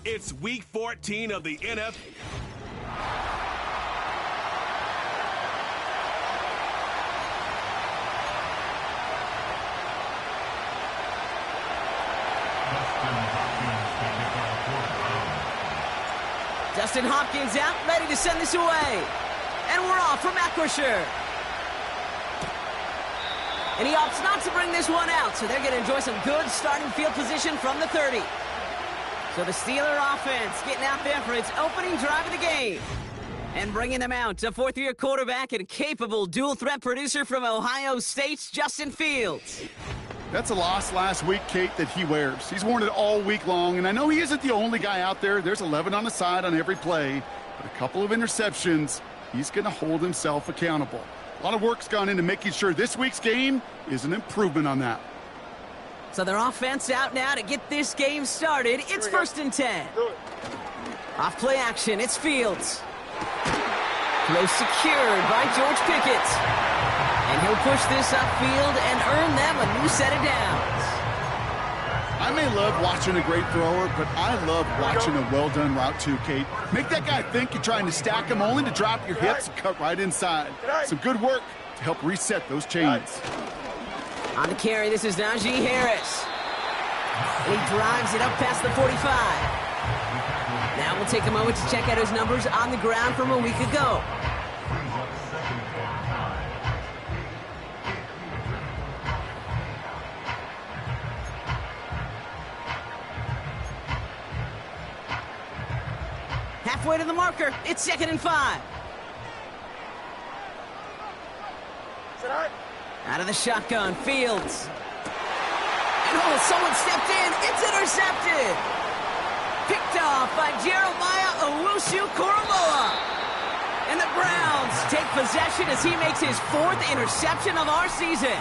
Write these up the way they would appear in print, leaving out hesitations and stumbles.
It's week 14 of the NFL. Dustin Hopkins out, ready to send this away. And we're off from Acrisure. And he opts not to bring this one out, so they're going to enjoy some good starting field position from the 30. So the Steeler offense getting out there for its opening drive of the game. And bringing them out, a fourth-year quarterback and capable dual-threat producer from Ohio State's Justin Fields. That's a loss last week, Kate, that he wears. He's worn it all week long, and I know he isn't the only guy out there. There's 11 on the side on every play, but a couple of interceptions, he's going to hold himself accountable. A lot of work's gone into making sure this week's game is an improvement on that. So their offense out now to get this game started. It's 1st and 10. Off play action, it's Fields. Close secured by George Pickett. And he'll push this upfield and earn them a new set of downs. I may love watching a great thrower, but I love watching a well-done route too, Kate. Make that guy think you're trying to stack him only to drop your hips and cut right inside. Some good work to help reset those chains. On the carry, this is Najee Harris. And he drives it up past the 45. Now we'll take a moment to check out his numbers on the ground from a week ago. Halfway to the marker, it's 2nd and 5. Out of the shotgun, Fields. And someone stepped in. It's intercepted. Picked off by Jeremiah Owusu-Koramoah. And the Browns take possession as he makes his 4th interception of our season.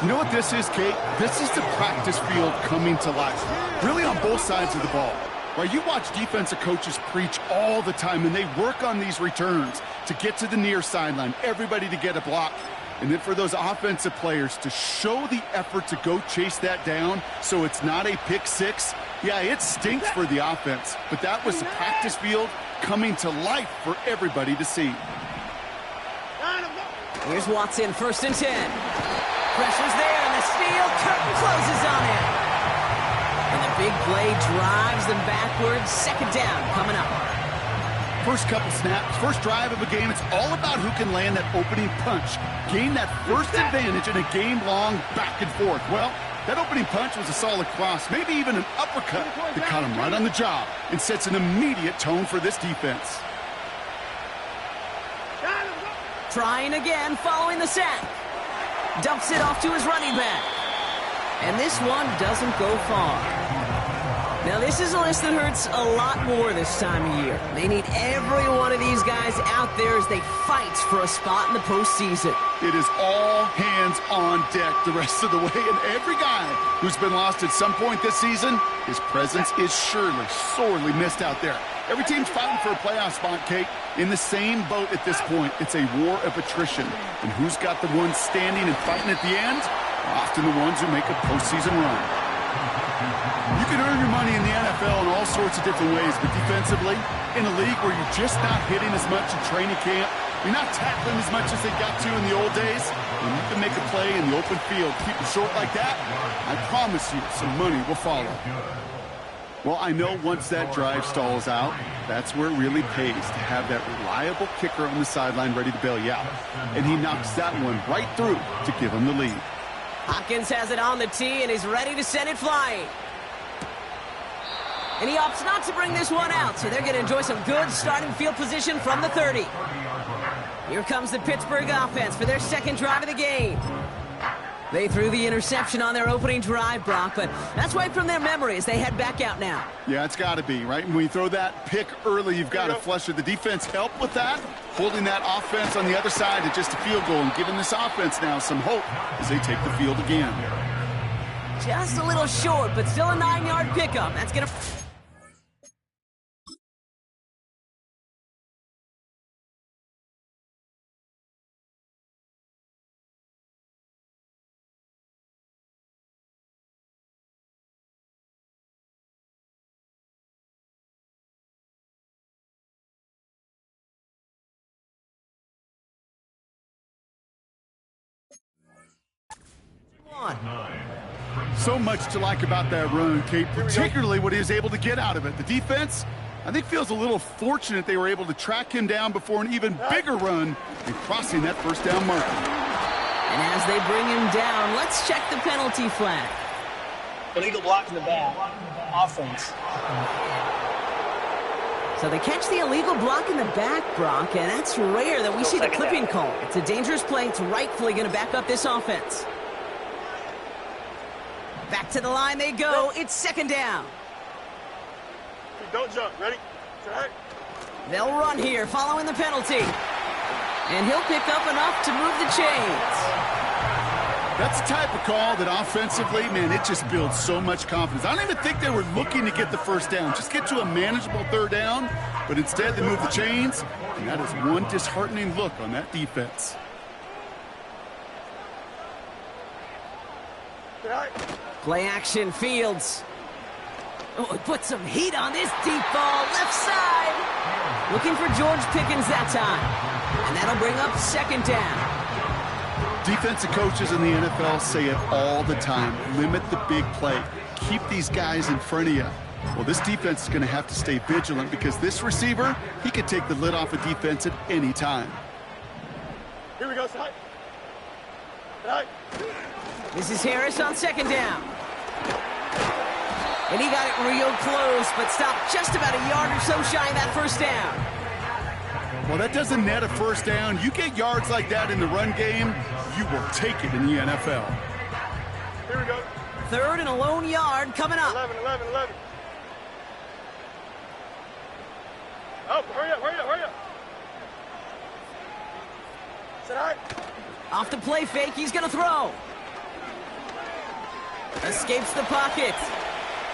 You know what this is, Kate? This is the practice field coming to life. Really on both sides of the ball. Right, you watch defensive coaches preach all the time, and they work on these returns to get to the near sideline, everybody to get a block. And then for those offensive players to show the effort to go chase that down so it's not a pick six, yeah, it stinks for the offense. But that was the practice field coming to life for everybody to see. Here's Watson, 1st and 10. Pressure's there, and the steal curtain closes on him. And the big play drives them backwards. 2nd down coming up. First couple snaps, first drive of a game, it's all about who can land that opening punch. Gain that first advantage in a game-long back and forth. Well, that opening punch was a solid cross, maybe even an uppercut that caught him right on the job and sets an immediate tone for this defense. Trying again following the sack. Dumps it off to his running back. And this one doesn't go far. Now, this is a list that hurts a lot more this time of year. They need every one of these guys out there as they fight for a spot in the postseason. It is all hands on deck the rest of the way, and every guy who's been lost at some point this season, his presence is surely sorely missed out there. Every team's fighting for a playoff spot, Kate. In the same boat at this point, it's a war of attrition. And who's got the ones standing and fighting at the end? Often the ones who make a postseason run. You can earn your money in the NFL in all sorts of different ways, but defensively, in a league where you're just not hitting as much in training camp, you're not tackling as much as they got to in the old days, when you can make a play in the open field, keep it short like that, I promise you some money will follow. Well, I know once that drive stalls out, that's where it really pays to have that reliable kicker on the sideline ready to bail you out. And he knocks that one right through to give him the lead. Hopkins has it on the tee and is ready to send it flying. And he opts not to bring this one out, so they're going to enjoy some good starting field position from the 30. Here comes the Pittsburgh offense for their 2nd drive of the game. They threw the interception on their opening drive, Brock, but that's right from their memory as they head back out now. Yeah, it's got to be, right? When you throw that pick early, you've got to flush it. The defense help with that, holding that offense on the other side to just a field goal and giving this offense now some hope as they take the field again. Just a little short, but still a 9-yard pickup. That's going to... So much to like about that run, Kate, particularly what he was able to get out of it. The defense, I think, feels a little fortunate they were able to track him down before an even bigger run and crossing that first down marker. And as they bring him down, let's check the penalty flag. Illegal block in the back. Offense. So they catch the illegal block in the back, Brock, and that's rare that we see the clipping call. It's a dangerous play. It's rightfully going to back up this offense. Back to the line they go. It's second down. Don't jump. Ready? Right. They'll run here following the penalty. And he'll pick up enough to move the chains. That's the type of call that offensively, man, it just builds so much confidence. I don't even think they were looking to get the first down. Just get to a manageable third down. But instead, they move the chains. And that is one disheartening look on that defense. Right. Play action, Fields. Oh, it put some heat on this deep ball, left side. Looking for George Pickens that time. And that'll bring up second down. Defensive coaches in the NFL say it all the time. Limit the big play. Keep these guys in front of you. Well, this defense is going to have to stay vigilant because this receiver, he could take the lid off a defense at any time. Here we go, side. Right. This is Harris on second down. And he got it real close, but stopped just about a yard or so shy of that first down. Well, that doesn't net a first down. You get yards like that in the run game, you will take it in the NFL. Here we go. Third and a lone yard coming up. 11. Oh, hurry up. Sit high. Off the play fake, he's going to throw. Escapes the pocket.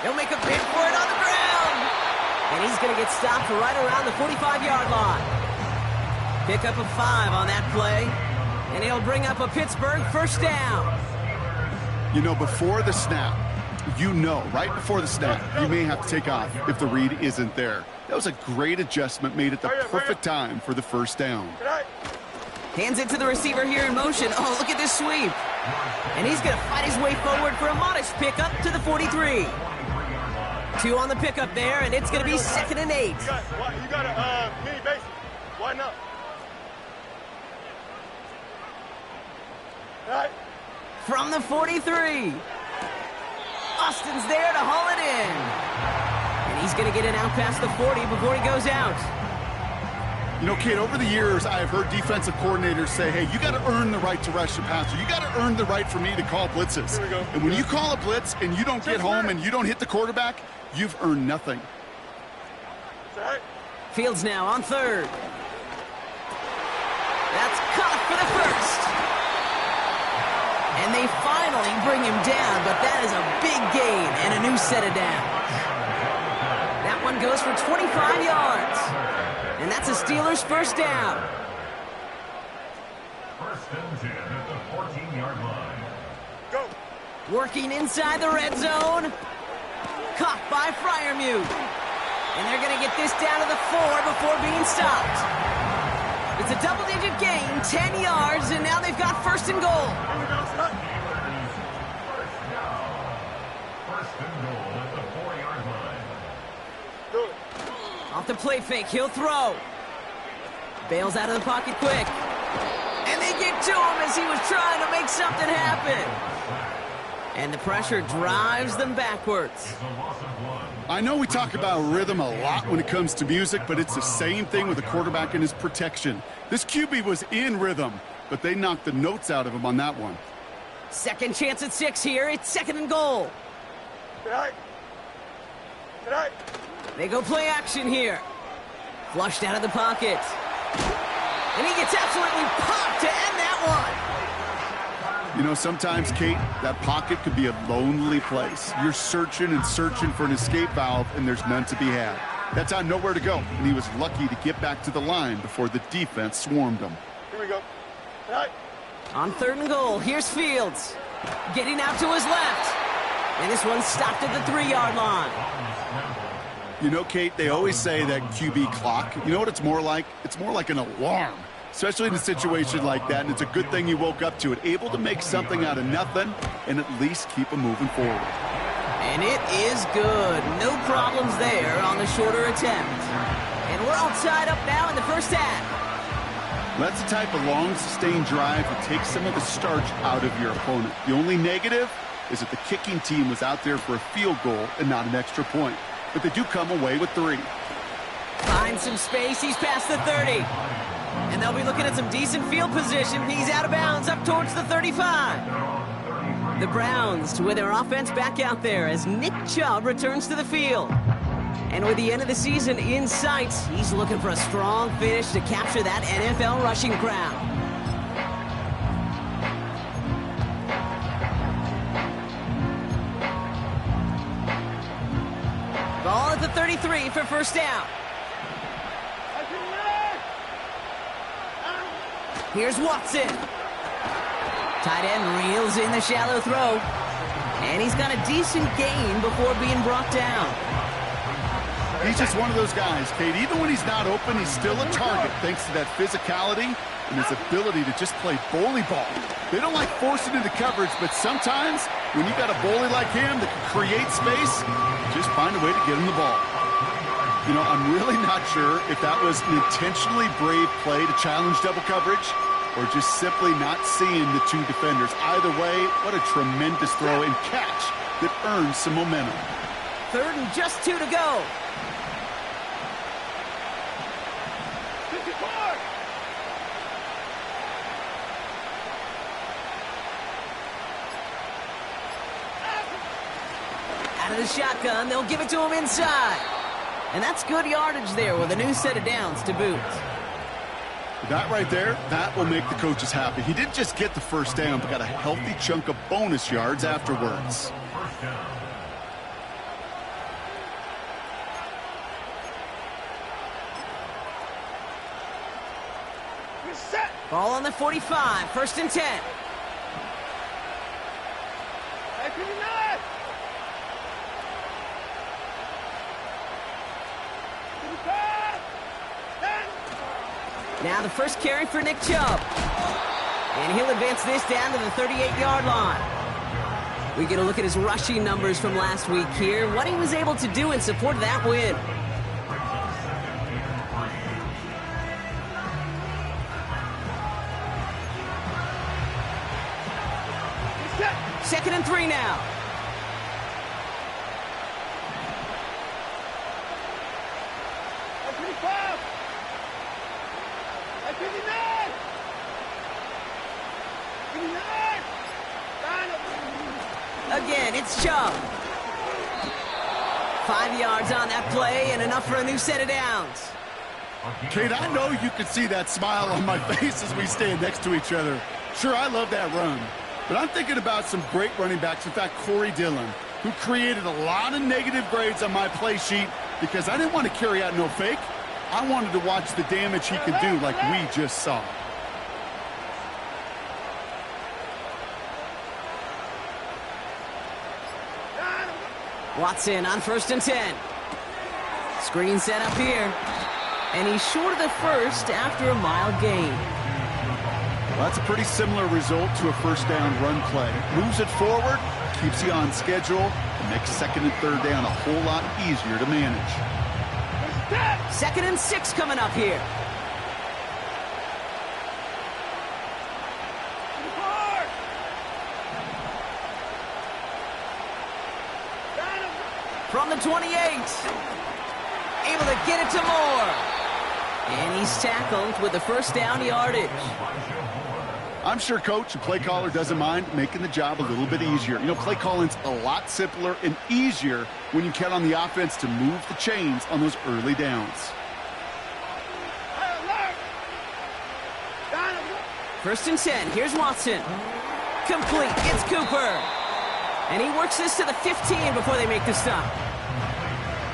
He'll make a bid for it on the ground. And he's going to get stopped right around the 45-yard line. Pick up a 5 on that play. And he'll bring up a Pittsburgh first down. You know, before the snap, right before the snap, you may have to take off if the read isn't there. That was a great adjustment made at the perfect time for the first down. Hands it to the receiver here in motion. Oh, look at this sweep. And he's going to fight his way forward for a modest pickup to the 43. 2 on the pickup there, and it's going to be 2nd and 8. You got a mini base. Why not? Right. From the 43. Austin's there to haul it in. And he's going to get it out past the 40 before he goes out. You know, Kate, over the years, I've heard defensive coordinators say, hey, you got to earn the right to rush the passer. You got to earn the right for me to call blitzes. Here we go. And when you call a blitz and you don't get home and you don't hit the quarterback, you've earned nothing. Right. Fields now on third. That's caught for the first. And they finally bring him down, but that is a big gain and a new set of downs. That one goes for 25 yards. And that's a Steelers first down. First and 10 at the 14-yard line. Go. Working inside the red zone. Caught by Freiermuth. And they're going to get this down to the 4 before being stopped. It's a double-digit gain, 10 yards, and now they've got first and goal. Here we go, side. First and goal at the 4-yard line. Do it. Off the play fake, he'll throw. Bails out of the pocket quick. And they get to him as he was trying to make something happen. And the pressure drives them backwards. I know we talk about rhythm a lot when it comes to music, but it's the same thing with the quarterback and his protection. This QB was in rhythm, but they knocked the notes out of him on that one. Second chance at 6 here. It's 2nd and goal. Right. Right. They go play action here. Flushed out of the pocket. And he gets absolutely popped to end that one. You know, sometimes, Kate, that pocket could be a lonely place. You're searching and searching for an escape valve, and there's none to be had. That time, nowhere to go, and he was lucky to get back to the line before the defense swarmed him. Here we go. Right. On 3rd and goal, here's Fields. Getting out to his left. And this one's stopped at the 3-yard line. You know, Kate, they always say that QB clock, you know what it's more like? It's more like an alarm. especially in a situation like that, and it's a good thing you woke up to it. Able to make something out of nothing and at least keep them moving forward. And it is good. No problems there on the shorter attempt. And we're all tied up now in the first half. That's the type of long, sustained drive that takes some of the starch out of your opponent. The only negative is that the kicking team was out there for a field goal and not an extra point. But they do come away with 3. Finds some space. He's past the 30. And they'll be looking at some decent field position. He's out of bounds up towards the 35. The Browns with their offense back out there as Nick Chubb returns to the field. And with the end of the season in sight, he's looking for a strong finish to capture that NFL rushing crown. Ball at the 33 for first down. Here's Watson. Tight end reels in the shallow throw. And he's got a decent gain before being brought down. He's just one of those guys, Kate. Even when he's not open, he's still a target thanks to that physicality and his ability to just play bully ball. They don't like forcing into coverage, but sometimes when you got a bully like him that can create space, just find a way to get him the ball. You know, I'm really not sure if that was an intentionally brave play to challenge double coverage or just simply not seeing the 2 defenders. Either way, what a tremendous throw and catch that earns some momentum. 3rd and just 2 to go. Out of the shotgun, they'll give it to him inside. And that's good yardage there with a new set of downs to boot. That right there, that will make the coaches happy. He didn't just get the first down, but got a healthy chunk of bonus yards afterwards. Ball on the 45, 1st and 10. Now the first carry for Nick Chubb. And he'll advance this down to the 38-yard line. We get a look at his rushing numbers from last week here, what he was able to do in support of that win. Second and 3 now. Again, it's Chubb. 5 yards on that play and enough for a new set of downs. Kate, I know you can see that smile on my face as we stand next to each other. Sure, I love that run. But I'm thinking about some great running backs. In fact, Corey Dillon, who created a lot of negative grades on my play sheet because I didn't want to carry out no fake. I wanted to watch the damage he could do like we just saw. Watson on 1st and 10. Screen set up here. And he's short of the first after a mild gain. Well, that's a pretty similar result to a first down run play. Moves it forward, keeps you on schedule, and makes 2nd and 3rd down a whole lot easier to manage. 2nd and 6 coming up here. From the 28. Able to get it to Moore. And he's tackled with the first down yardage. I'm sure coach and play caller doesn't mind making the job a little bit easier. You know, play calling's a lot simpler and easier when you count on the offense to move the chains on those early downs. 1st and 10. Here's Watson. Complete. It's Cooper. And he works this to the 15 before they make the stop.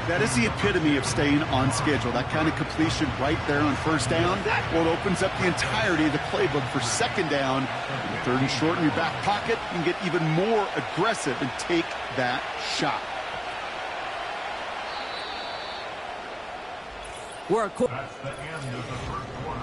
That is the epitome of staying on schedule. That kind of completion right there on first down. Well, it opens up the entirety of the playbook for second down. And 3rd and short in your back pocket, you can get even more aggressive and take that shot. We're That's the end of the first quarter.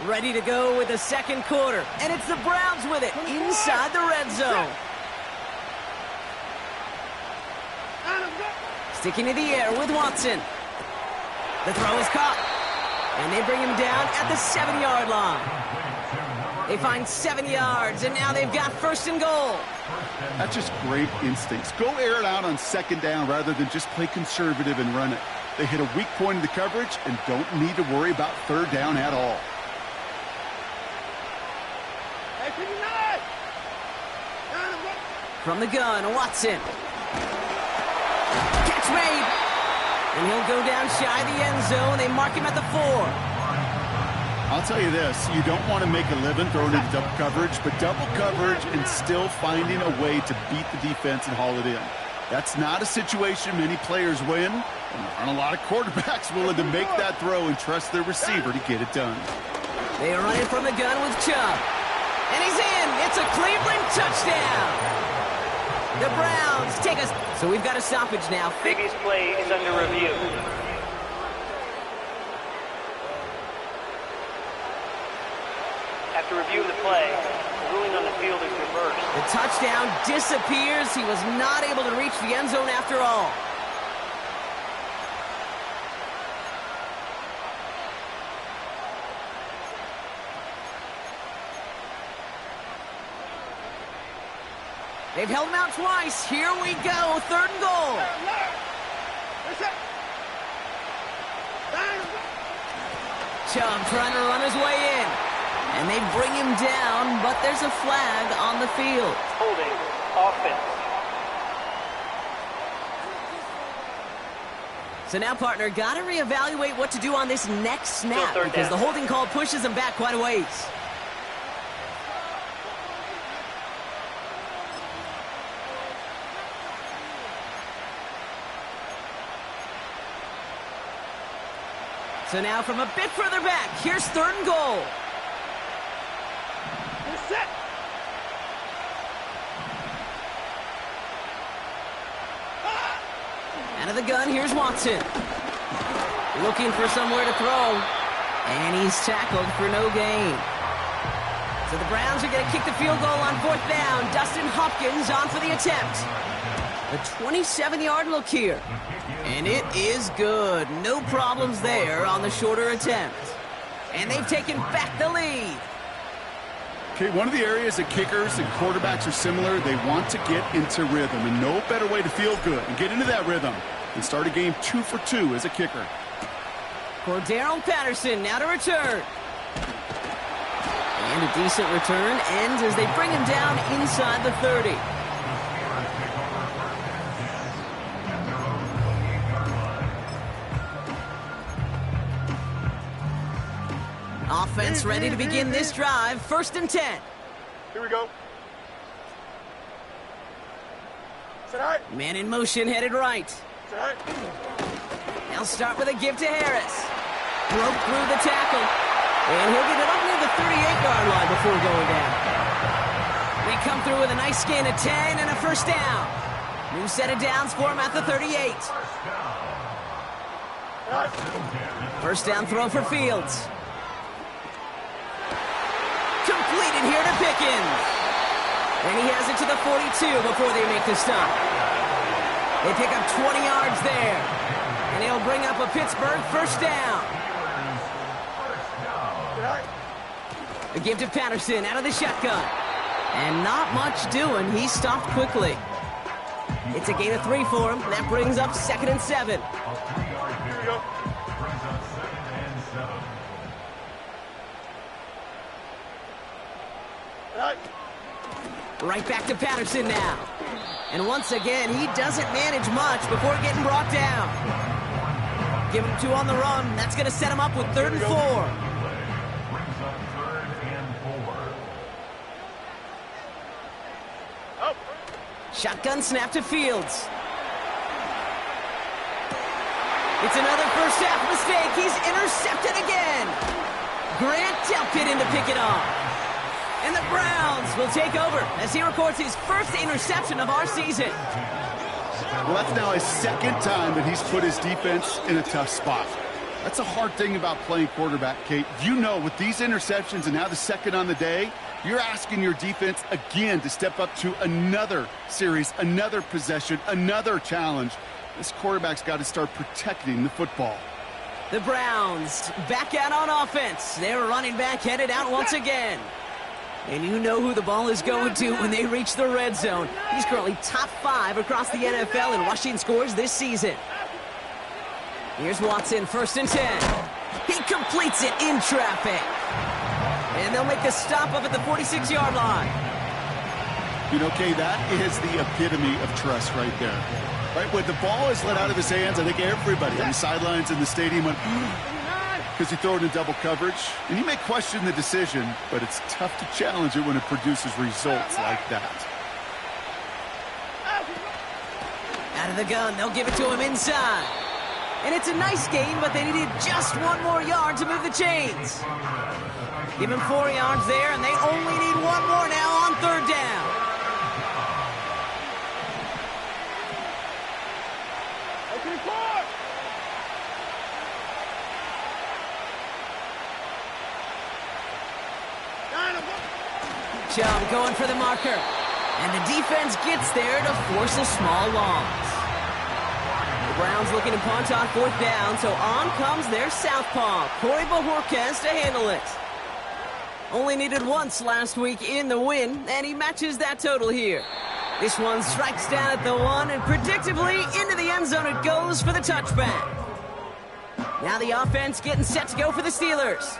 Ready to go with the second quarter. And it's the Browns with it inside the red zone. Sticking to the air with Watson. The throw is caught. And they bring him down at the 7-yard line. They find 7 yards, and now they've got first and goal. That's just great instincts. Go air it out on second down rather than just play conservative and run it. They hit a weak point in the coverage and don't need to worry about third down at all. From the gun, Watson. Catch made. And he'll go down shy of the end zone. They mark him at the 4. I'll tell you this, you don't want to make a living throwing into double coverage, but double coverage and still finding a way to beat the defense and haul it in. That's not a situation many players win, and there aren't a lot of quarterbacks willing to make that throw and trust their receiver to get it done. They are running from the gun with Chubb. And he's in. It's a Cleveland touchdown. The Browns take us. So we've got a stoppage now. Previous play is under review. After reviewing the play, the ruling on the field is reversed. The touchdown disappears. He was not able to reach the end zone after all. They've held him out twice. Here we go. Third and goal. Chubb trying to run his way in. And they bring him down, but there's a flag on the field. Holding offense. So now, partner, got to reevaluate what to do on this next snap because the holding call pushes him back quite a ways. So now from a bit further back, here's third and goal. Set. Out of the gun, here's Watson. Looking for somewhere to throw. And he's tackled for no gain. So the Browns are going to kick the field goal on fourth down. Dustin Hopkins on for the attempt. A 27-yard look here. And it is good. No problems there on the shorter attempt. And they've taken back the lead. Okay, one of the areas that kickers and quarterbacks are similar, they want to get into rhythm, and no better way to feel good and get into that rhythm than start a game 2 for 2 as a kicker. Cordarrelle Patterson now to return. And a decent return ends as they bring him down inside the 30. Offense ready to begin this drive. First and 10. Here we go. Tonight. Man in motion headed right. Tonight. They'll start with a give to Harris. Broke through the tackle. And he'll get it up near the 38-yard line before going down. We come through with a nice gain of 10 and a first down. New set of downs for him at the 38. First down throw for Fields. Completed here to Pickens. And he has it to the 42 before they make the stop. They pick up 20 yards there. And he'll bring up a Pittsburgh first down. A give to Patterson out of the shotgun. And not much doing. He stopped quickly. It's a gain of 3 for him. That brings up 2nd and 7. Here we go. Tonight. Right back to Patterson now. And once again, he doesn't manage much before getting brought down. Give him 2 on the run. That's going to set him up with 3rd and 4. Shotgun snap to Fields. It's another first half mistake. He's intercepted again. Grant Delpit in to pick it off. And the Browns will take over as he records his first interception of our season. Well, that's now his 2nd time that he's put his defense in a tough spot. That's a hard thing about playing quarterback, Kate. You know, with these interceptions and now the second on the day, you're asking your defense again to step up to another series, another possession, another challenge. This quarterback's got to start protecting the football. The Browns back out on offense. Their running back headed out once again. And you know who the ball is going to when they reach the red zone. He's currently top 5 across the NFL in rushing scores this season. Here's Watson, 1st and 10. He completes it in traffic. And they'll make the stop up at the 46-yard line. You know, Kay, that is the epitome of trust right there. Right, when the ball is let out of his hands, I think everybody on the sidelines in the stadium went, because he threw it in double coverage. And you may question the decision, but it's tough to challenge it when it produces results like that. Out of the gun, they'll give it to him inside. And it's a nice gain, but they needed just 1 more yard to move the chains. Give him 4 yards there, and they only need 1 more now on 3rd down. Chubb going for the marker. And the defense gets there to force a small loss. The Browns looking to punt on 4th down, so on comes their southpaw, Corey Bojorquez, to handle it. Only needed once last week in the win, and he matches that total here. This one strikes down at the 1, and predictably into the end zone it goes for the touchback. Now the offense getting set to go for the Steelers.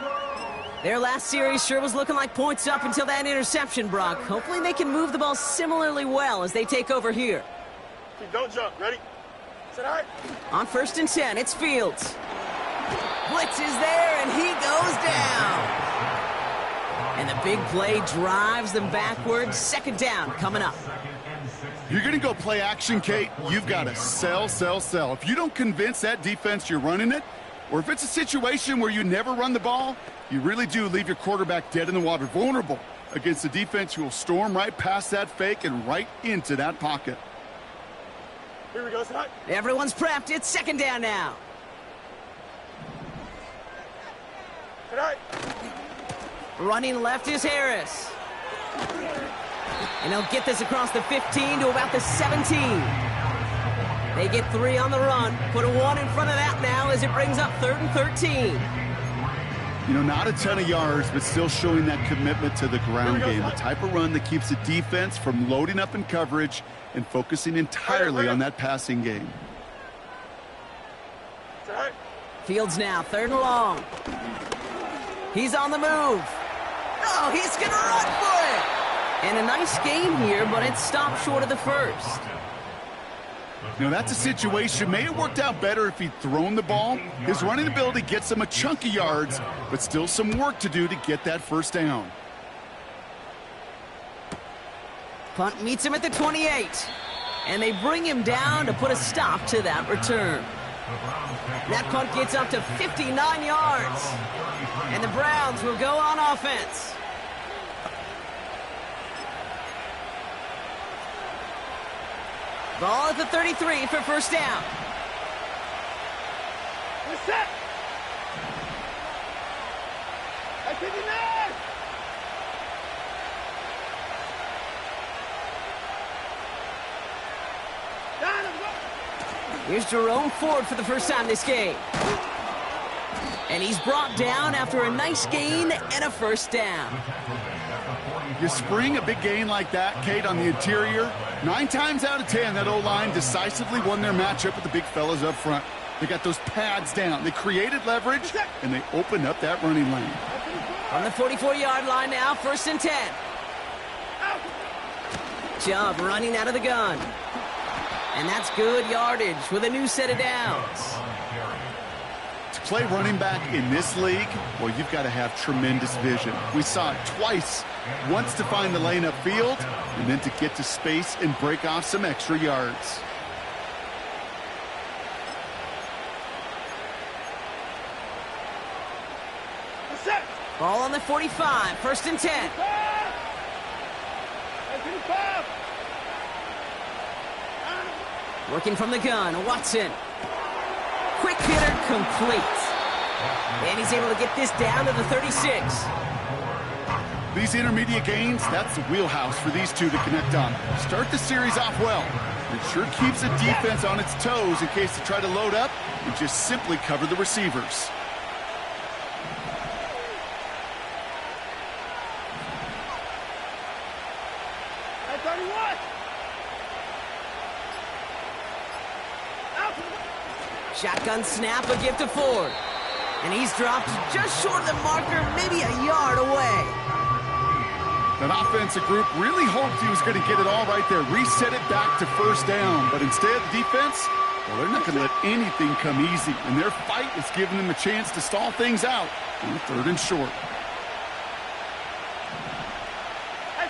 Their last series sure was looking like points up until that interception, Brock. Hopefully they can move the ball similarly well as they take over here. Don't jump. Ready? Set high. On 1st and 10, it's Fields. Blitz is there, and he goes down. And the big play drives them backwards. 2nd down coming up. You're going to go play action, Kate. You've got to sell, sell, sell. If you don't convince that defense you're running it, or if it's a situation where you never run the ball, you really do leave your quarterback dead in the water, vulnerable against a defense who will storm right past that fake and right into that pocket. Here we go. Set high. Everyone's prepped. It's 2nd down now. Set high. Running left is Harris. And he'll get this across the 15 to about the 17. They get 3 on the run. Put a 1 in front of that now as it brings up 3rd and 13. You know, not a ton of yards, but still showing that commitment to the ground game. The type of run that keeps the defense from loading up in coverage and focusing entirely on that passing game. Set high. Fields now, 3rd and long. He's on the move. Oh, he's going to run for it. And a nice gain here, but it stopped short of the 1st. You know, that's a situation. May have worked out better if he'd thrown the ball. His running ability gets him a chunk of yards, but still some work to do to get that 1st down. Punt meets him at the 28. And they bring him down to put a stop to that return. That punt gets up to 59 yards. And the Browns will go on offense. Ball at the 33 for 1st down. We're set. I think you know. Here's Jerome Ford for the first time this game. And he's brought down after a nice gain and a 1st down. You spring a big gain like that, Kate, on the interior, 9 times out of 10, that O-line decisively won their matchup with the big fellas up front. They got those pads down. They created leverage, and they opened up that running lane. On the 44-yard line now, 1st and 10. Chubb running out of the gun. And that's good yardage with a new set of downs. To play running back in this league, well, you've got to have tremendous vision. We saw it twice. Once to find the lane upfield, and then to get to space and break off some extra yards. Ball on the 45, 1st and 10. Working from the gun, Watson. Quick hitter complete. And he's able to get this down to the 36. These intermediate gains, that's the wheelhouse for these two to connect on. Start the series off well. It sure keeps the defense on its toes in case they try to load up and just simply cover the receivers. At 31. Out. Shotgun snap, a gift to Ford. And he's dropped just short of the marker, maybe a yard away. That offensive group really hoped he was going to get it all right there, reset it back to first down. But instead, the defense, well, they're not going to let anything come easy. And their fight is giving them a chance to stall things out on 3rd and short. At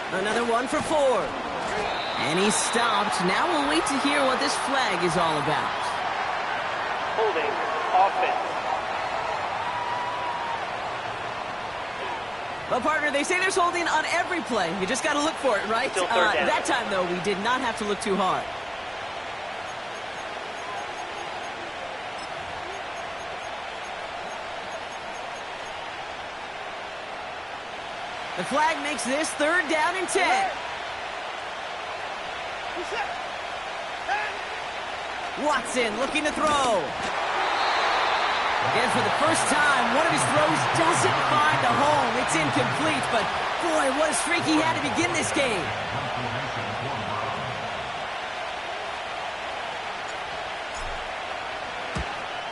59. Another one for Ford. And he's stopped. Now we'll wait to hear what this flag is all about. Holding offense. Well, partner, they say there's holding on every play. You just got to look for it, right? Still 3rd down. That time, though, we did not have to look too hard. The flag makes this 3rd down and 10. Reset. Watson looking to throw. And for the first time, one of his throws doesn't find a home. It's incomplete, but boy, what a streak he had to begin this game.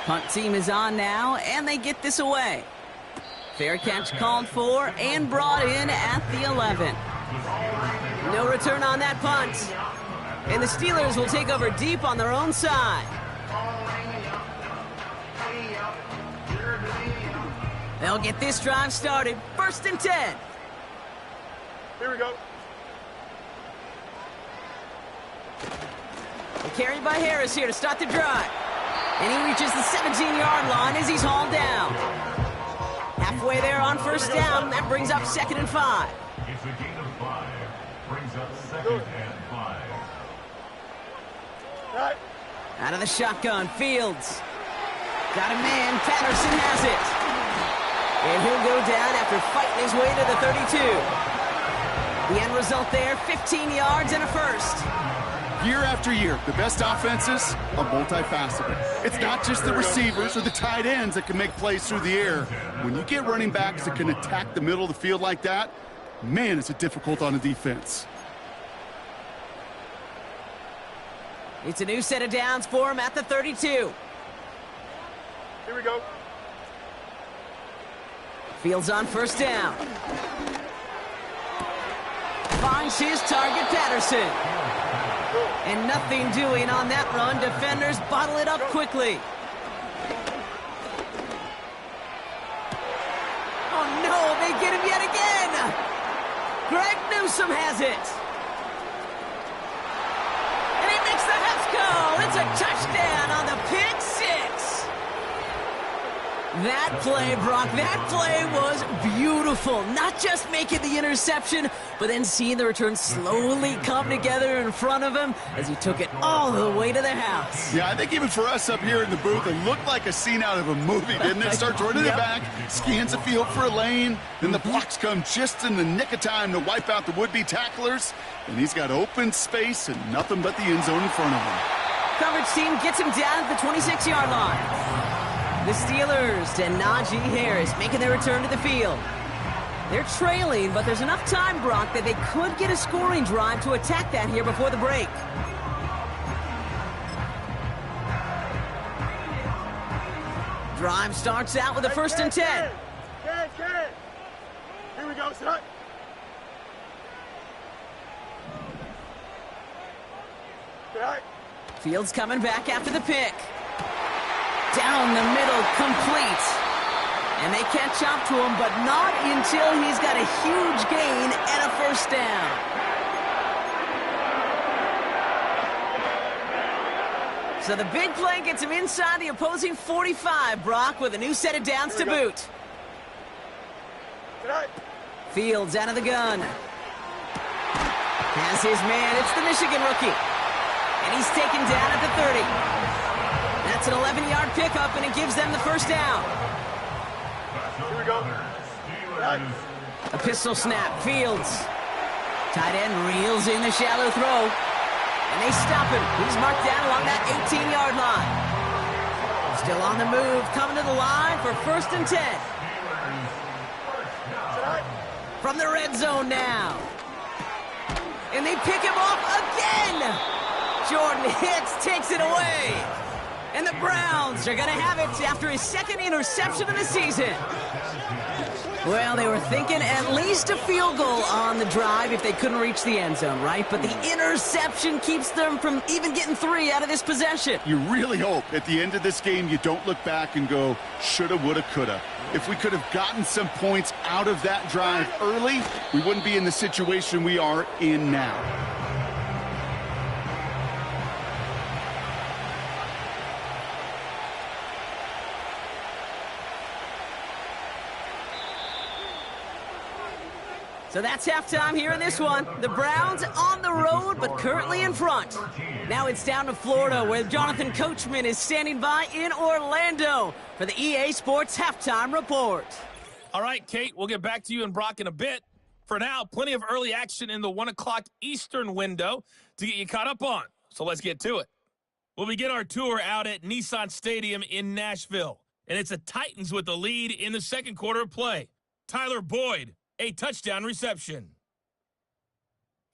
Punt team is on now, and they get this away. Fair catch called for and brought in at the 11. No return on that punt. And the Steelers will take over deep on their own side. They'll get this drive started. 1st and 10. Here we go. Carried by Harris here to start the drive. And he reaches the 17-yard line as he's hauled down. Halfway there on 1st down. That brings up 2nd and 5. It's a gain of 5. Brings up 2nd and 5. Right. Out of the shotgun, Fields. Got a man, Patterson has it. And he'll go down after fighting his way to the 32. The end result there, 15 yards and a first. Year after year, the best offenses are multifaceted. It's not just the receivers or the tight ends that can make plays through the air. When you get running backs that can attack the middle of the field like that, man, is it difficult on a defense. It's a new set of downs for him at the 32. Here we go. Fields on 1st down. Finds his target, Patterson. And nothing doing on that run. Defenders bottle it up quickly. Oh, no, they get him yet again. Greg Newsome has it. And he makes the Hefco. It's a touchdown on the pick 6. That play, Brock, that play was beautiful. Not just making the interception, but then seeing the return slowly come together in front of him as he took it all the way to the house. Yeah, I think even for us up here in the booth, it looked like a scene out of a movie, didn't it? Starts running it back, scans the field for a lane, then the blocks come just in the nick of time to wipe out the would-be tacklers, and he's got open space and nothing but the end zone in front of him. Coverage team gets him down at the 26-yard line. The Steelers to Najee Harris making their return to the field. They're trailing, but there's enough time, Brock, that they could get a scoring drive to attack that here before the break. Drive starts out with a 1st and 10. Can. Here we go, son. Right. Fields coming back after the pick. Down the middle, complete. And they catch up to him, but not until he's got a huge gain and a 1st down. So the big play gets him inside the opposing 45, Brock, with a new set of downs to boot. Tonight. Fields out of the gun. Has his man. It's the Michigan rookie. And he's taken down at the 30. That's an 11-yard pickup, and it gives them the first down. Here we go. Right. A pistol snap. Fields. Tight end reels in the shallow throw. And they stop him. He's marked down along that 18-yard line. Still on the move. Coming to the line for 1st and 10. From the red zone now. And they pick him off again. Jordan Hicks takes it away. And the Browns are going to have it after his 2nd interception of the season. Well, they were thinking at least a field goal on the drive if they couldn't reach the end zone, right? But the interception keeps them from even getting 3 out of this possession. You really hope at the end of this game you don't look back and go, shoulda, woulda, coulda. If we could have gotten some points out of that drive early, we wouldn't be in the situation we are in now. So that's halftime here in this one. The Browns on the road, but currently in front. Now it's down to Florida, where Jonathan Coachman is standing by in Orlando for the EA Sports Halftime Report. All right, Kate, we'll get back to you and Brock in a bit. For now, plenty of early action in the 1 o'clock Eastern window to get you caught up on. So let's get to it. We'll begin our tour out at Nissan Stadium in Nashville. And it's the Titans with the lead in the second quarter of play. Tyler Boyd, a touchdown reception.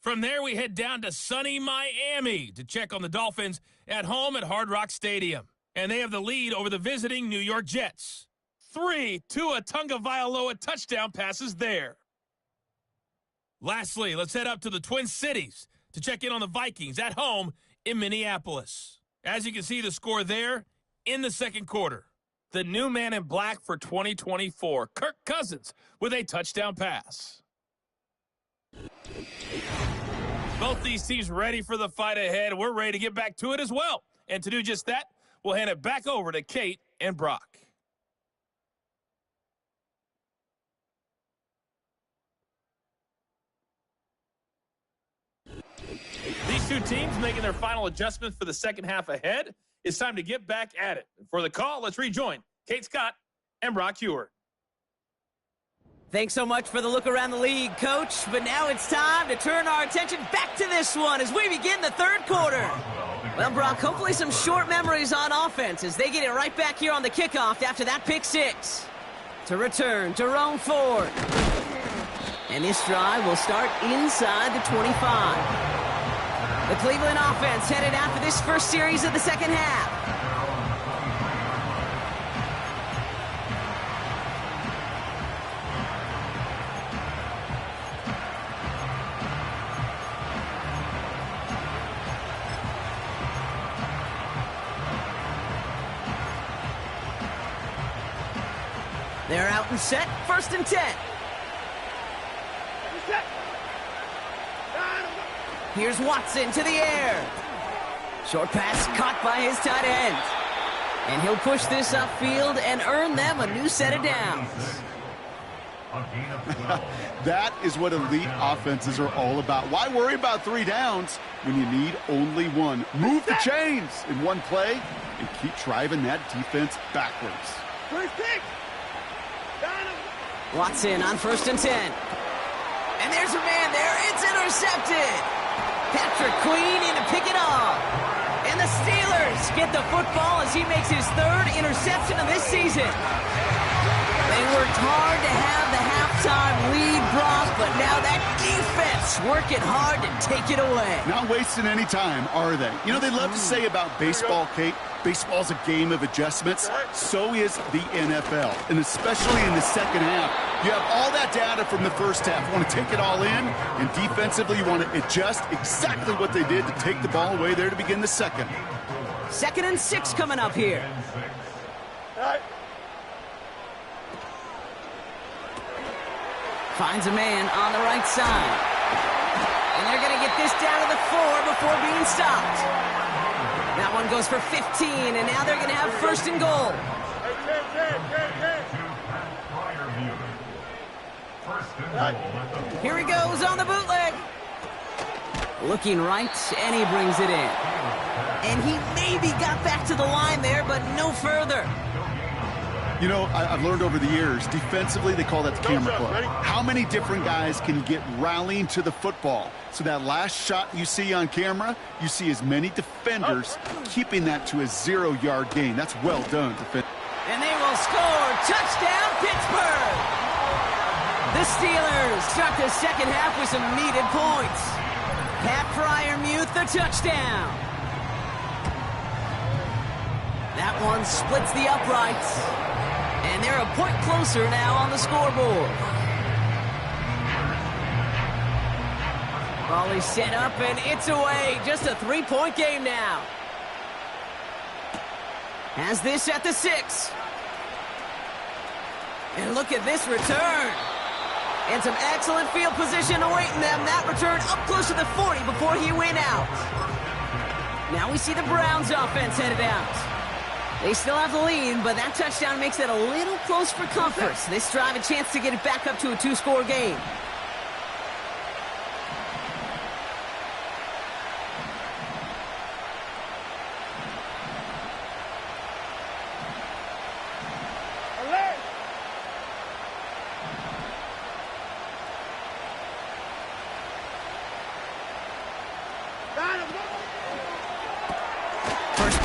From there, we head down to sunny Miami to check on the Dolphins at home at Hard Rock Stadium. And they have the lead over the visiting New York Jets. 3 Tua Tagovailoa touchdown passes there. Lastly, let's head up to the Twin Cities to check in on the Vikings at home in Minneapolis. As you can see, the score there in the second quarter. The new man in black for 2024, Kirk Cousins, with a touchdown pass. Both these teams ready for the fight ahead. We're ready to get back to it as well. And to do just that, we'll hand it back over to Kate and Brock. These two teams making their final adjustments for the second half ahead. It's time to get back at it. For the call, let's rejoin Kate Scott and Brock Huard. Thanks so much for the look around the league, Coach. But now it's time to turn our attention back to this one as we begin the third quarter. Well, Brock, hopefully some short memories on offense as they get it right back here on the kickoff after that pick 6. To return, Jerome Ford. And this drive will start inside the 25. The Cleveland offense headed out for this first series of the second half. They're out and set, 1st and 10. Here's Watson to the air. Short pass caught by his tight end. And he'll push this upfield and earn them a new set of downs. That is what elite offenses are all about. Why worry about 3 downs when you need only 1? Move the chains in one play and keep driving that defense backwards. Watson on 1st and 10. And there's a man there. It's intercepted. Patrick Queen in to pick it off. And the Steelers get the football as he makes his 3rd interception of this season. They worked hard to have the halftime lead, Brock, but now that defense working hard to take it away. Not wasting any time, are they? You know, they love to say about baseball, Kate, baseball's a game of adjustments. So is the NFL, and especially in the second half. You have all that data from the first half. You want to take it all in, and defensively you want to adjust exactly what they did to take the ball away there to begin the second. 2nd and 6 coming up here. Finds a man on the right side. And they're going to get this down to the 4 before being stopped. That one goes for 15, and now they're going to have 1st and goal. Here he goes on the bootleg. Looking right, and he brings it in. And he maybe got back to the line there, but no further. You know, I've learned over the years, defensively, they call that the camera club. How many different guys can get rallying to the football? So that last shot you see on camera, you see as many defenders keeping that to a 0-yard gain. That's well done. And they will score. Touchdown, Pittsburgh! The Steelers start the second half with some needed points. Pat Freiermuth, the touchdown. That one splits the uprights. And they're a point closer now on the scoreboard. Ball is set up, and it's away. Just a 3-point game now. Has this at the 6. And look at this return. And some excellent field position awaiting them. That return up close to the 40 before he went out. Now we see the Browns offense headed out. They still have the lead, but that touchdown makes it a little close for comfort. This drive a chance to get it back up to a 2-score game.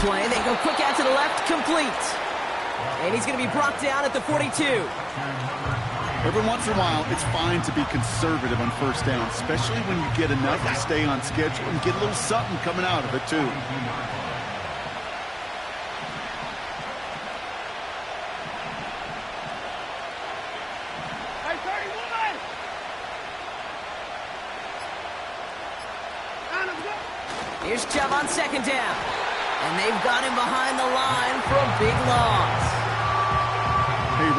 Play. They go quick out to the left, complete. And he's going to be brought down at the 42. Every once in a while, it's fine to be conservative on first down, especially when you get enough to stay on schedule and get a little something coming out of it, too. Here's Chubb on second down. And they've got him behind the line for a big loss. Hey,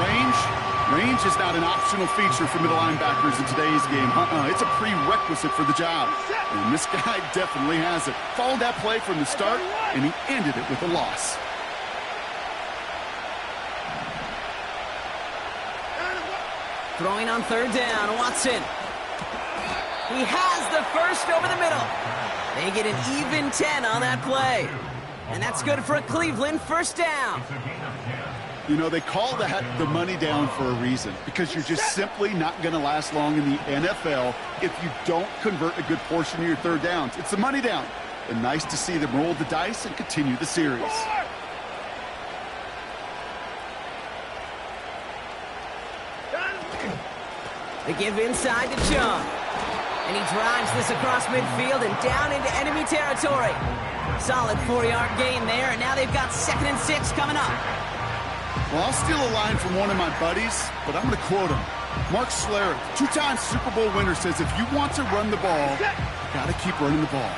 range is not an optional feature for middle linebackers in today's game. It's a prerequisite for the job. And this guy definitely has it. Followed that play from the start, and he ended it with a loss. Throwing on third down, Watson. He has the first over the middle. They get an even 10 on that play. And that's good for a Cleveland first down. You know, they call that the money down for a reason, because you're just simply not going to last long in the NFL if you don't convert a good portion of your third downs. It's the money down. And nice to see them roll the dice and continue the series. They give inside to Chubb. And he drives this across midfield and down into enemy territory. Solid 4-yard gain there, and now they've got 2nd and 6 coming up. Well, I'll steal a line from one of my buddies, but I'm going to quote him. Mark Schlereth, 2-time Super Bowl winner, says if you want to run the ball, you got to keep running the ball.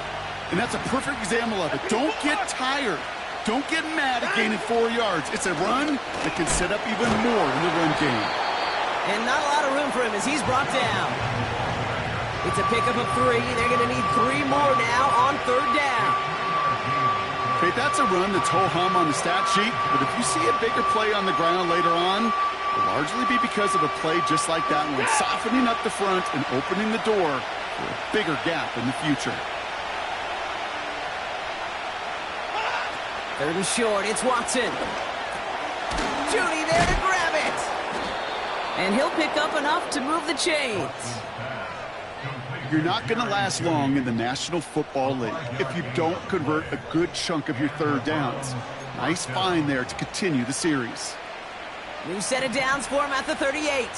And that's a perfect example of it. Don't get tired. Don't get mad at gaining 4 yards. It's a run that can set up even more in the run game. And not a lot of room for him as he's brought down. It's a pickup of 3. They're going to need 3 more now on third down. Okay, that's a run that's ho-hum on the stat sheet, but if you see a bigger play on the ground later on, it'll largely be because of a play just like that one, softening up the front and opening the door for a bigger gap in the future. 3rd and short, it's Watson. Judy there to grab it. And he'll pick up enough to move the chains. You're not going to last long in the National Football League if you don't convert a good chunk of your third downs. Nice find there to continue the series. New set of downs for him at the 38.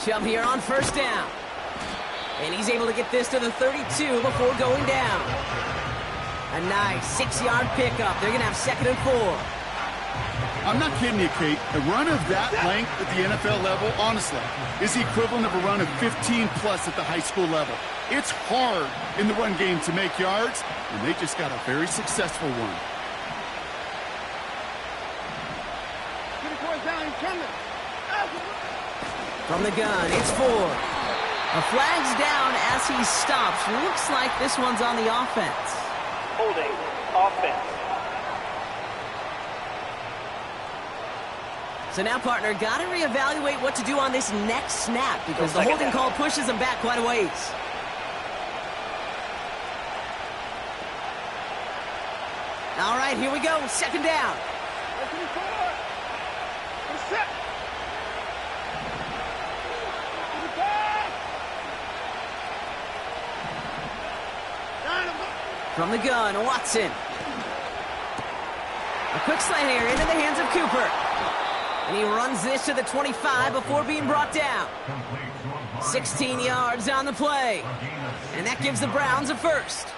Chubb here on first down. And he's able to get this to the 32 before going down. A nice 6-yard pickup. They're going to have 2nd and 4. I'm not kidding you, Kate. A run of that length at the NFL level, honestly, is the equivalent of a run of 15-plus at the high school level. It's hard in the run game to make yards, and they just got a very successful one. From the gun, it's Ford. A flag's down as he stops. Looks like this one's on the offense. Holding offense. So now, partner, got to reevaluate what to do on this next snap because the holding call pushes him back quite a ways. All right, here we go. Second down. From the gun, Watson. A quick slant here into the hands of Cooper. And he runs this to the 25 before being brought down. 16 yards on the play. And that gives the Browns a first.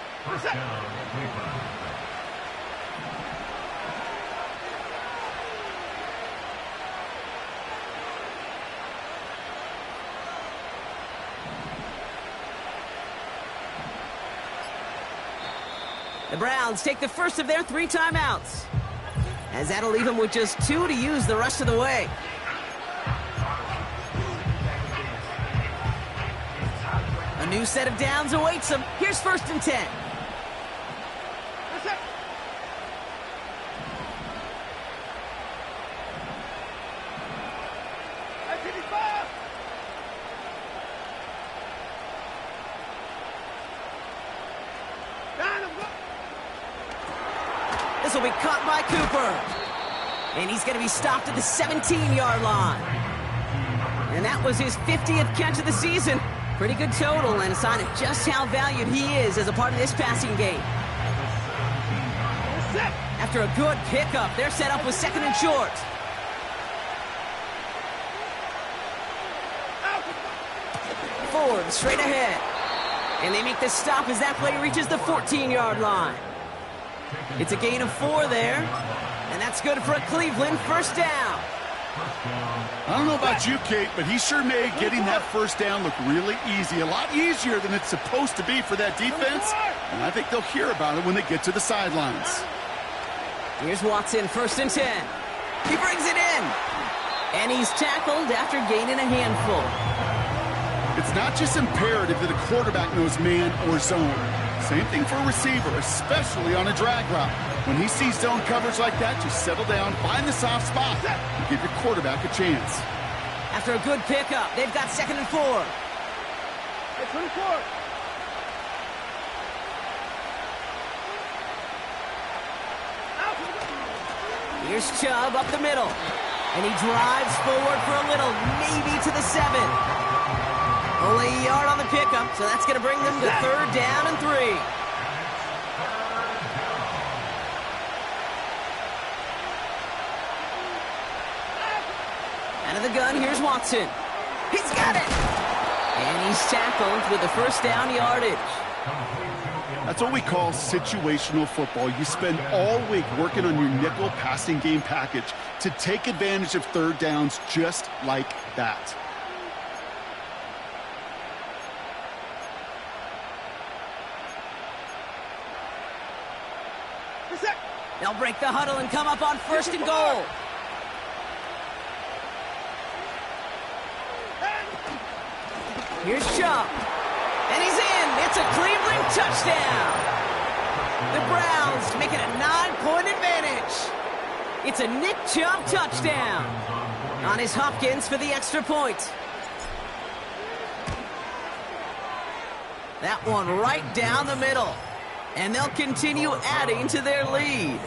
The Browns take the first of their 3 timeouts, as that'll leave them with just 2 to use the rest of the way. A new set of downs awaits them. Here's 1st and 10. This will be caught by Cooper. And he's going to be stopped at the 17-yard line. And that was his 50th catch of the season. Pretty good total and a sign of just how valued he is as a part of this passing game. After a good pickup, they're set up with 2nd and short. Ford straight ahead. And they make the stop as that play reaches the 14-yard line. It's a gain of 4 there, and that's good for a Cleveland first down. I don't know about you, Kate, but he sure made getting that first down look really easy. A lot easier than it's supposed to be for that defense, and I think they'll hear about it when they get to the sidelines. Here's Watson, 1st and 10. He brings it in, and he's tackled after gaining a handful. It's not just imperative that a quarterback knows man or zone. Same thing for a receiver, especially on a drag route. When he sees zone coverage like that, just settle down, find the soft spot, and give your quarterback a chance. After a good pickup, they've got 2nd and 4. Here's Chubb up the middle, and he drives forward for a little, maybe to the 7. Only a yard on the pickup, so that's going to bring them to 3rd down and 3. Out of the gun, here's Watson. He's got it! And he's tackled with the first down yardage. That's what we call situational football. You spend all week working on your nickel passing game package to take advantage of 3rd downs just like that. They'll break the huddle and come up on 1st and goal. Here's Chubb. And he's in. It's a Cleveland touchdown. The Browns make it a 9-point advantage. It's a Nick Chubb touchdown. On his Hopkins for the extra point. That one right down the middle. And they'll continue adding to their lead.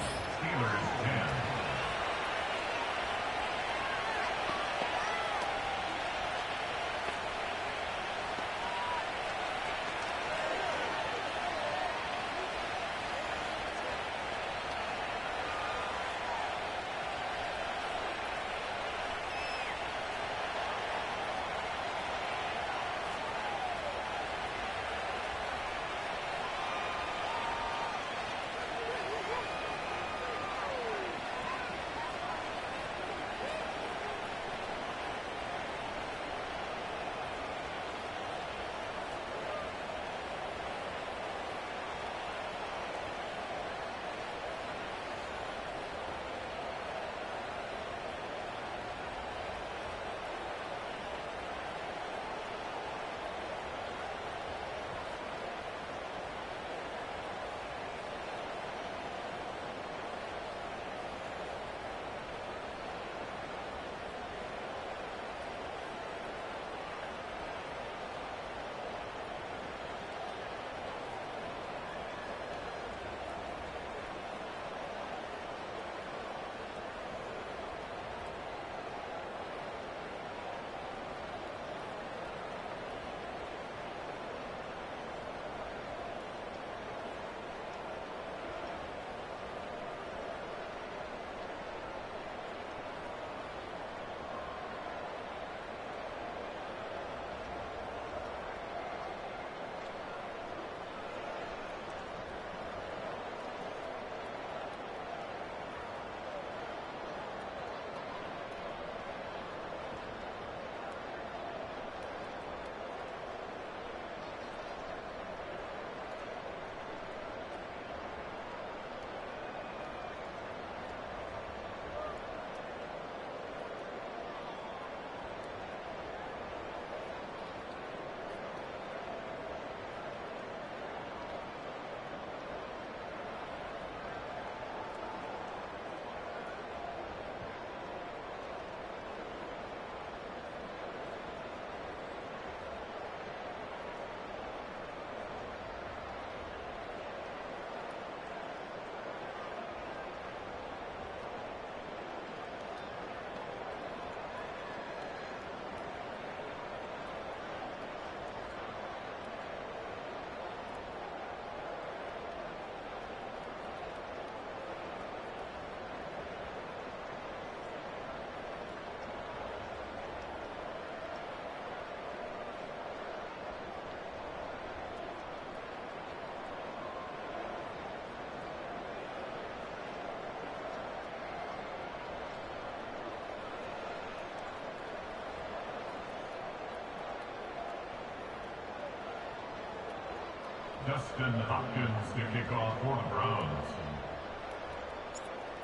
Dustin Hopkins to kick off for the Browns.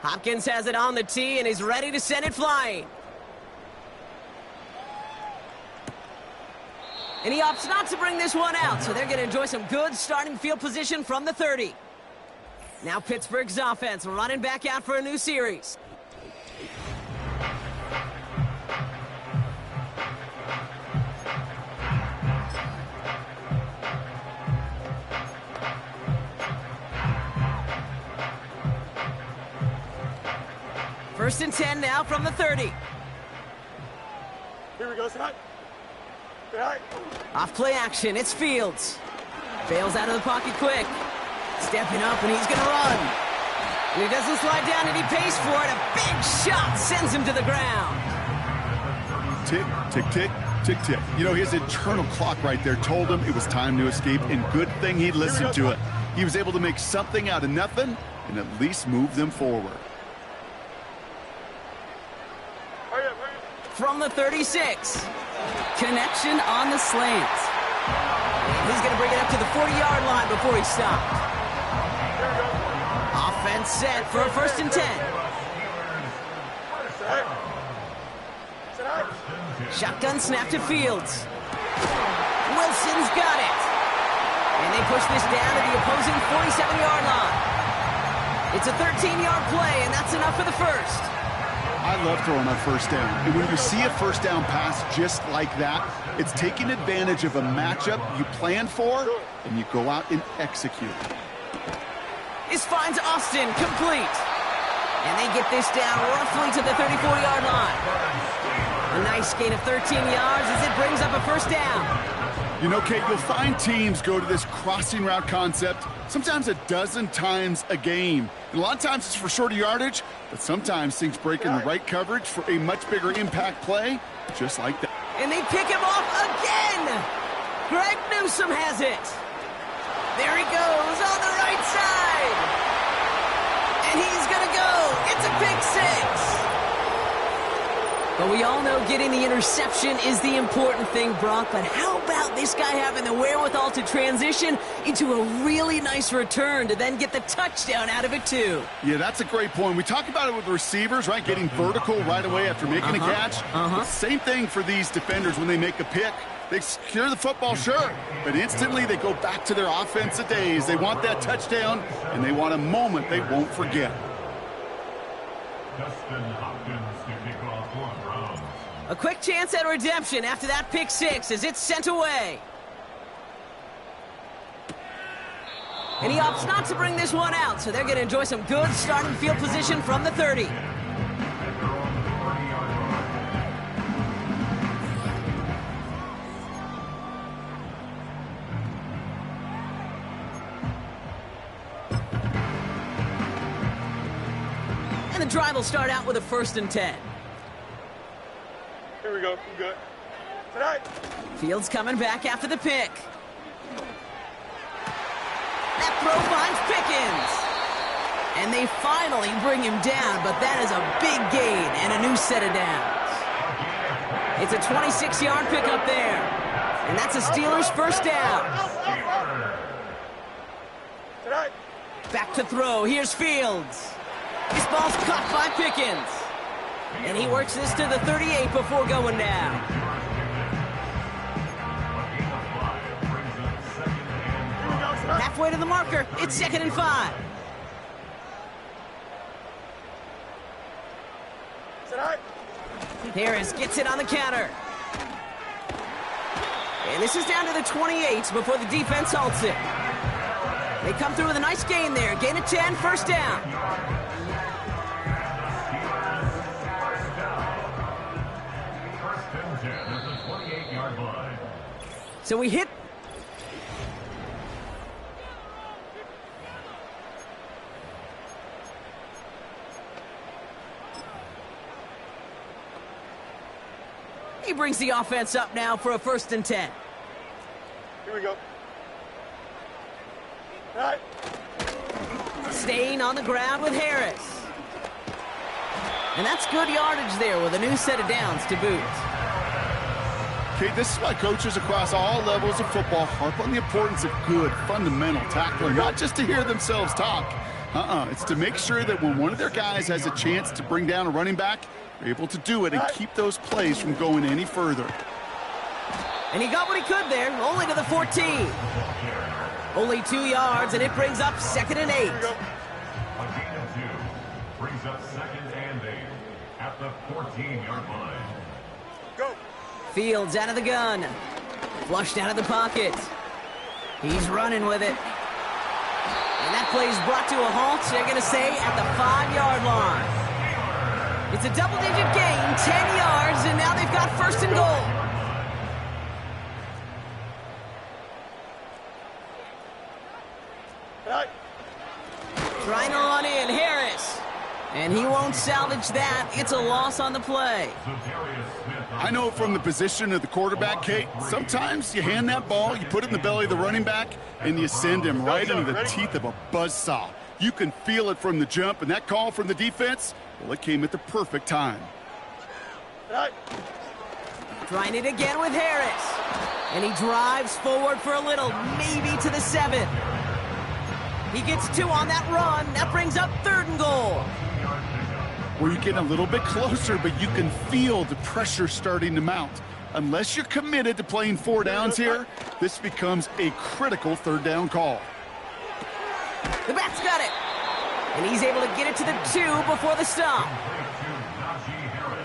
Hopkins has it on the tee and is ready to send it flying. And he opts not to bring this one out, so they're going to enjoy some good starting field position from the 30. Now Pittsburgh's offense running back out for a new series. First and 10 now from the 30. Here we go, Scott. Right. Off play action, it's Fields. Bails out of the pocket quick. Stepping up, and he's going to run. And he doesn't slide down, and he pays for it. A big shot sends him to the ground. Tick, tick, tick, tick, tick. You know, his internal clock right there told him it was time to escape, and good thing he listened to it. He was able to make something out of nothing and at least move them forward. From the 36. Connection on the slant. He's going to bring it up to the 40-yard line before he stopped. Offense set for a first and 10. Shotgun snap to Fields. Wilson's got it. And they push this down to the opposing 47-yard line. It's a 13-yard play, and that's enough for the first. I love throwing on first down. And when you see a first down pass just like that, it's taking advantage of a matchup you planned for, and you go out and execute. This finds Austin complete. And they get this down roughly to the 34-yard line. A nice gain of 13 yards as it brings up a first down. You know, Kate, you'll find teams go to this crossing route concept sometimes a dozen times a game. And a lot of times it's for shorter yardage, but sometimes things break in the right coverage for a much bigger impact play, just like that. And they pick him off again. Greg Newsome has it. There he goes on the right side. And he's going to go. It's a pick six. But we all know getting the interception is the important thing, Brock. But how about this guy having the wherewithal to transition into a really nice return to then get the touchdown out of it, too? Yeah, that's a great point. We talk about it with receivers, right? Getting vertical right away after making a catch. Same thing for these defenders when they make a pick. They secure the football, sure, but instantly they go back to their offensive days. They want that touchdown, and they want a moment they won't forget. Dustin Hopkins to kick off for the Browns. A quick chance at redemption after that pick six as it's sent away. And he opts not to bring this one out, so they're going to enjoy some good starting field position from the 30. And the drive will start out with a first and 10. Here we go. I'm good. Tonight. Fields coming back after the pick. That throw finds Pickens. And they finally bring him down, but that is a big gain and a new set of downs. It's a 26-yard pickup there. And that's a Steelers first down. Tonight. Back to throw. Here's Fields. This ball's caught by Pickens. And he works this to the 38 before going down. Halfway to the marker. It's second and 5. Tonight. Harris gets it on the counter. And this is down to the 28 before the defense halts it. They come through with a nice gain there. Gain of 10, first down. So we hit. He brings the offense up now for a first and 10. Here we go. Tonight. Staying on the ground with Harris. And that's good yardage there with a new set of downs to boot. Okay, this is why coaches across all levels of football harp on the importance of good, fundamental tackling, not just to hear themselves talk. It's to make sure that when one of their guys has a chance to bring down a running back, they're able to do it and keep those plays from going any further. And he got what he could there, only to the 14. Only 2 yards, and it brings up 2nd and 8. A gain of 2 brings up 2nd and 8 at the 14-yard line. Fields out of the gun. Flushed out of the pocket. He's running with it. And that play is brought to a halt, they're going to say, at the 5-yard line. It's a double-digit gain, 10 yards, and now they've got 1st and goal. Trying to run in, Harris. And he won't salvage that. It's a loss on the play. I know from the position of the quarterback, Kate, sometimes you hand that ball, you put it in the belly of the running back, and you send him right into the teeth of a buzzsaw. You can feel it from the jump, and that call from the defense, well, it came at the perfect time. Trying it again with Harris. And he drives forward for a little, maybe to the 7. He gets 2 on that run. That brings up 3rd and goal. Where you get a little bit closer, but you can feel the pressure starting to mount. Unless you're committed to playing 4 downs here, this becomes a critical 3rd down call. The Bats got it. And he's able to get it to the 2 before the stop.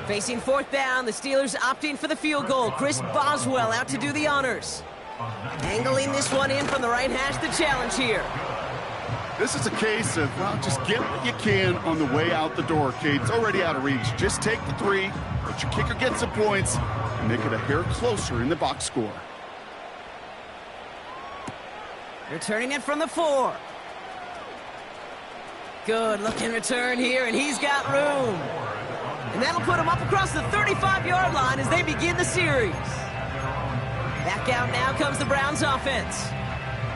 Facing 4th down, the Steelers opting for the field goal. Chris Boswell out to do the honors. Angling this one in from the right hash, the challenge here. This is a case of, well, just get what you can on the way out the door, Kate. It's already out of reach. Just take the 3, let your kicker get some points, and make it a hair closer in the box score. Returning it from the 4. Good looking return here, and he's got room. And that'll put him up across the 35-yard line as they begin the series. Back out now comes the Browns offense.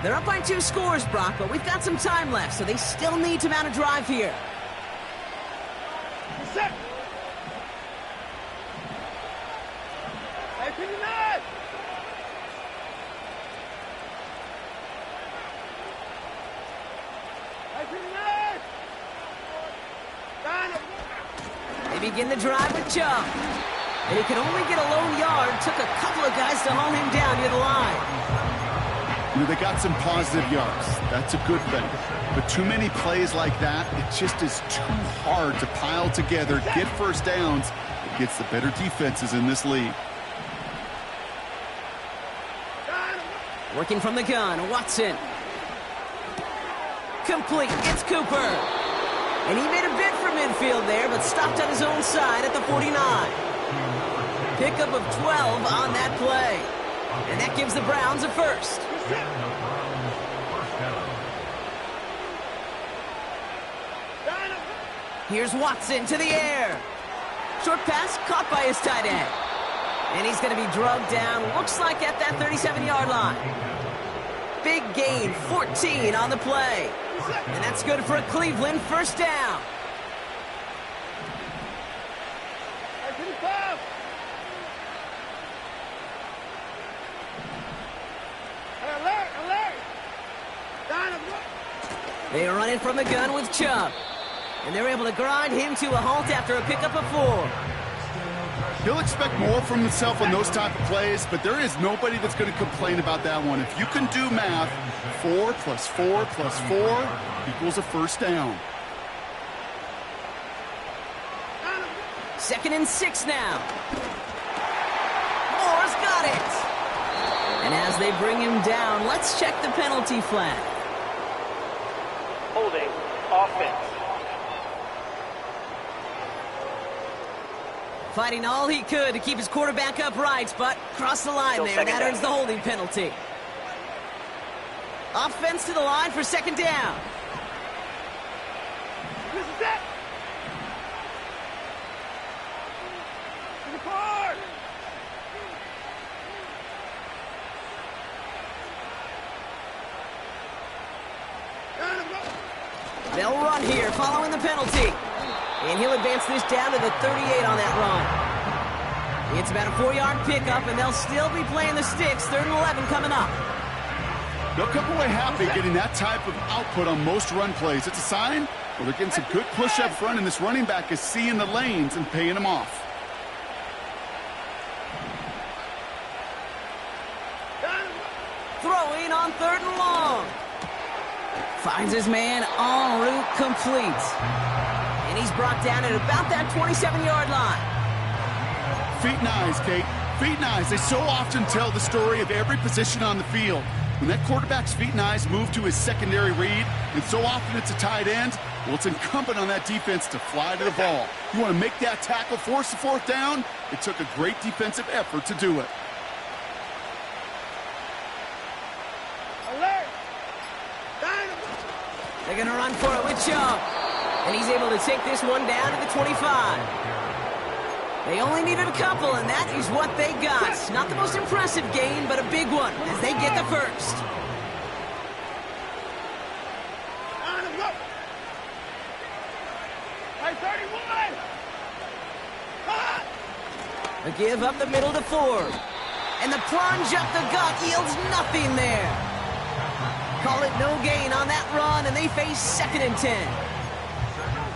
They're up by 2 scores, Brock, but we've got some time left, so they still need to mount a drive here. Set. They begin the drive with Chubb. And he could only get a lone yard. Took a couple of guys to haul him down near the line. You know, they got some positive yards. That's a good thing. But too many plays like that, it just is too hard to pile together, get 1st downs. It gets the better defenses in this league. Working from the gun, Watson. Complete, it's Cooper. And he made a bid for midfield there, but stopped on his own side at the 49. Pickup of 12 on that play. And that gives the Browns a 1st. Here's Watson to the air. Short pass caught by his tight end. And he's going to be drugged down, looks like at that 37-yard line. Big gain, 14 on the play. And that's good for a Cleveland 1st down. They are running from the gun with Chubb. And they're able to grind him to a halt after a pickup of 4. He'll expect more from himself on those type of plays, but there is nobody that's going to complain about that one. If you can do math, 4 plus 4 plus 4 equals a 1st down. 2nd and 6 now. Moore's got it. And as they bring him down, let's check the penalty flag. Holding. Offense. Fighting all he could to keep his quarterback upright, but crossed the line there, and that earns the holding penalty. Offense to the line for 2nd down. This is it. They'll run here following the penalty. And he'll advance this down to the 38 on that run. It's about a 4-yard pickup, and they'll still be playing the sticks. 3rd and 11 coming up. They'll come away happy getting that type of output on most run plays. It's a sign, well, they're getting some good push up front, and this running back is seeing the lanes and paying them off. Throwing on 3rd and long. Finds his man en route complete. And he's brought down at about that 27-yard line. Feet and eyes, Kate. Feet and eyes. They so often tell the story of every position on the field. When that quarterback's feet and eyes move to his secondary read, and so often it's a tight end, well, it's incumbent on that defense to fly to the ball. You want to make that tackle, force the 4th down? It took a great defensive effort to do it. They're going to run for it with Chubb. And he's able to take this one down to the 25. They only needed a couple, and that is what they got. Not the most impressive gain, but a big one as they get the first. A give up the middle to Ford. And the plunge up the gut yields nothing there. Call it no gain on that run, and they face 2nd and 10.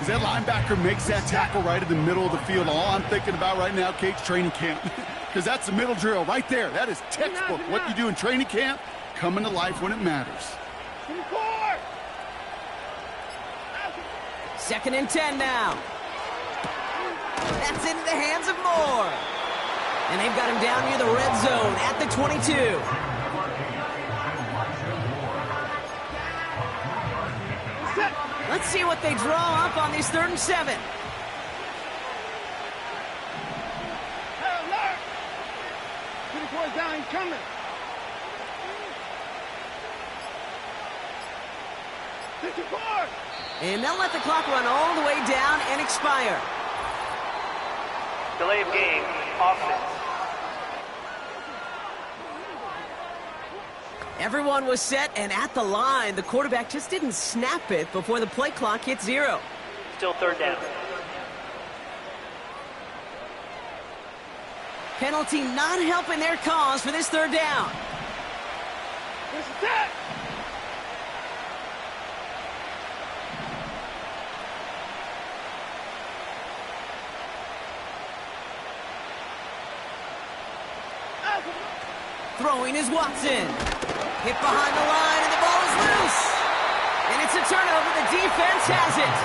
As that linebacker makes that tackle right in the middle of the field, all I'm thinking about right now, Kate's training camp. Because that's the middle drill right there. That is textbook. What you do in training camp, coming to life when it matters. 2nd and 10 now. That's into the hands of Moore. And they've got him down near the red zone at the 22. Let's see what they draw up on this 3rd and 7. Down, he's coming. And they'll let the clock run all the way down and expire. Delay of game, offense. Everyone was set and at the line. The quarterback just didn't snap it before the play clock hit 0. Still 3rd down. Penalty not helping their cause for this 3rd down. This is that. Throwing is Watson. Hit behind the line, and the ball is loose. And it's a turnover. The defense has it.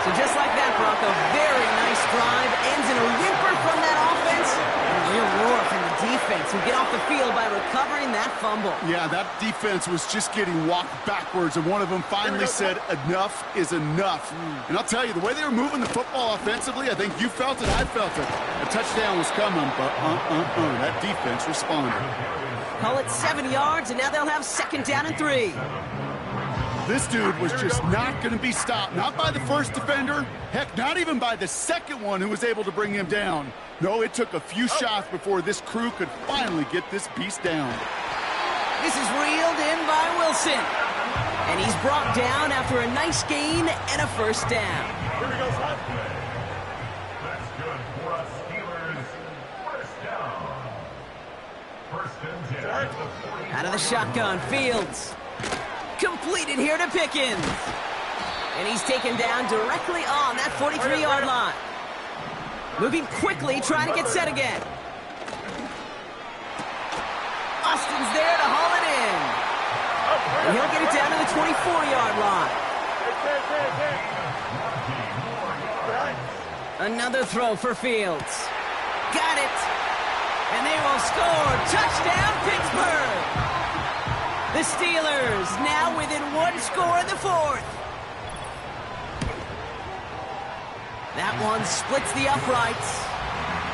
So just like that, Brock, a very nice drive. Ends in a whimper from that offense. And a real roar from the defense, who get off the field by recovering that fumble. Yeah, that defense was just getting walked backwards, and one of them finally said, enough is enough. And I'll tell you, the way they were moving the football offensively, I think you felt it, I felt it. A touchdown was coming, but that defense responded. Call it 7 yards, and now they'll have 2nd down and 3. This dude was just not going to be stopped. Not by the first defender. Heck, not even by the second one who was able to bring him down. No, it took a few shots before this crew could finally get this beast down. This is reeled in by Wilson. And he's brought down after a nice gain and a 1st down. Here we go, son. That's good for us Steelers. 1st down. 1st and 10 at the 40. Out of the shotgun, Fields. Completed here to Pickens. And he's taken down directly on that 43-yard line. Moving quickly, trying to get set again. Austin's there to haul it in. And he'll get it down to the 24-yard line. Another throw for Fields. Got it. And they will score. Touchdown, Pittsburgh. The Steelers now within 1 score in the 4th. That one splits the uprights.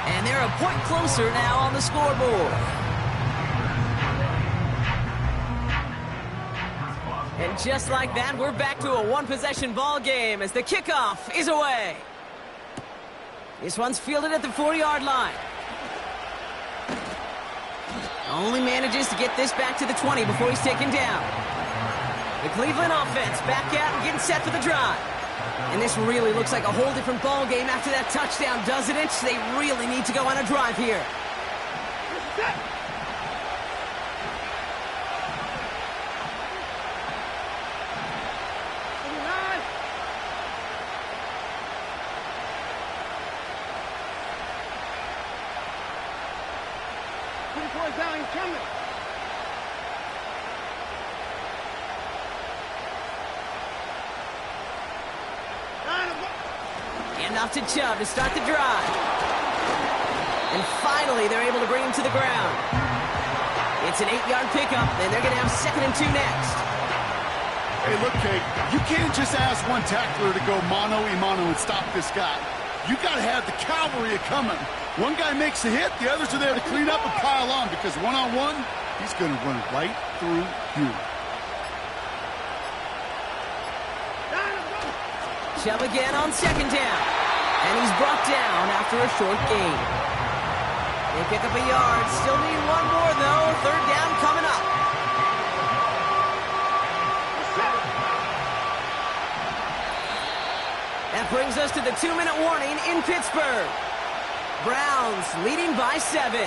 And they're a point closer now on the scoreboard. And just like that, we're back to a one-possession ball game as the kickoff is away. This one's fielded at the 40-yard line. Only manages to get this back to the 20 before he's taken down. The Cleveland offense back out and getting set for the drive. And this really looks like a whole different ball game after that touchdown, doesn't it? They really need to go on a drive here. Set. Down coming. And off to Chubb to start the drive. And finally, they're able to bring him to the ground. It's an 8-yard pickup, and they're going to have 2nd and 2 next. Hey, look, Kate, you can't just ask one tackler to go mano-a-mano and stop this guy. You got to have the cavalry coming. One guy makes a hit, the others are there to clean up and pile on, because one-on-one, he's going to run right through you. Chubb again on 2nd down. And he's brought down after a short gain. They pick up a yard. Still need one more, though. 3rd down coming up. That brings us to the 2-minute warning in Pittsburgh. Browns leading by 7.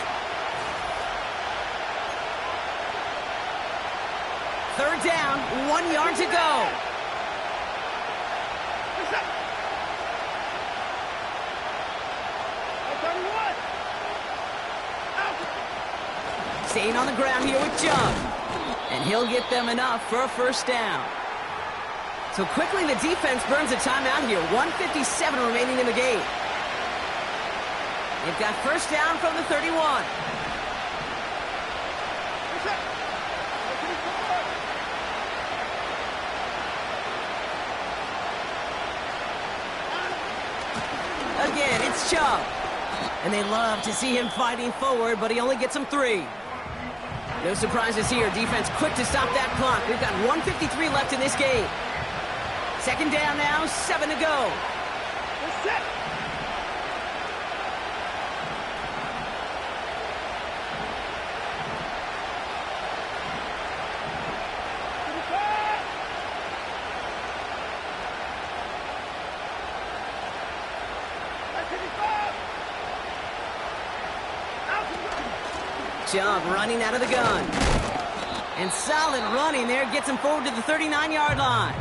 3rd down, 1 yard to go. Staying on the ground here with Chubb. And he'll get them enough for a 1st down. So quickly the defense burns a timeout here. 1:57 remaining in the game. They've got 1st down from the 31. Again, it's Chubb. And they love to see him fighting forward, but he only gets them 3. No surprises here. Defense quick to stop that clock. We've got 1:53 left in this game. 2nd down now, 7 to go. Set. Chubb running out of the gun. And solid running there gets him forward to the 39-yard line.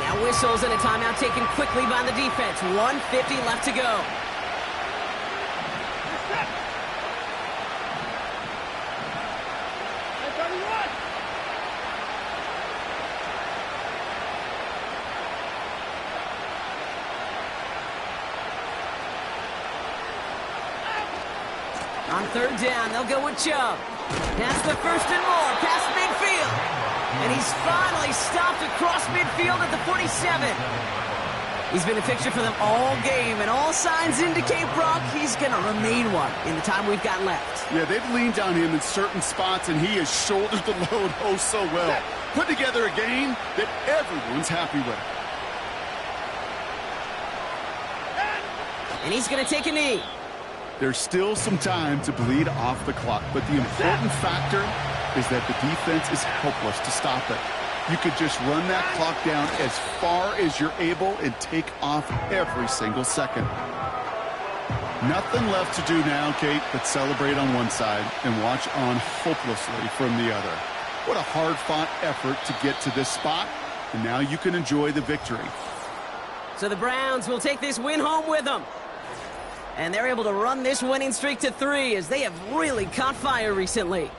Now whistles and a timeout taken quickly by the defense. 1:50 left to go. On 3rd down, they'll go with Chubb. That's the 1st and more, past midfield. And he's finally stopped across midfield at the 47. He's been a fixture for them all game, and all signs indicate, Brock, he's going to remain one in the time we've got left. Yeah, they've leaned on him in certain spots, and he has shouldered the load oh so well. Put together a game that everyone's happy with. And he's going to take a knee. There's still some time to bleed off the clock, but the important factor is that the defense is helpless to stop it. You could just run that clock down as far as you're able and take off every single second. Nothing left to do now, Kate, but celebrate on one side and watch on hopelessly from the other. What a hard-fought effort to get to this spot, and now you can enjoy the victory. So the Browns will take this win home with them. And they're able to run this winning streak to 3 as they have really caught fire recently.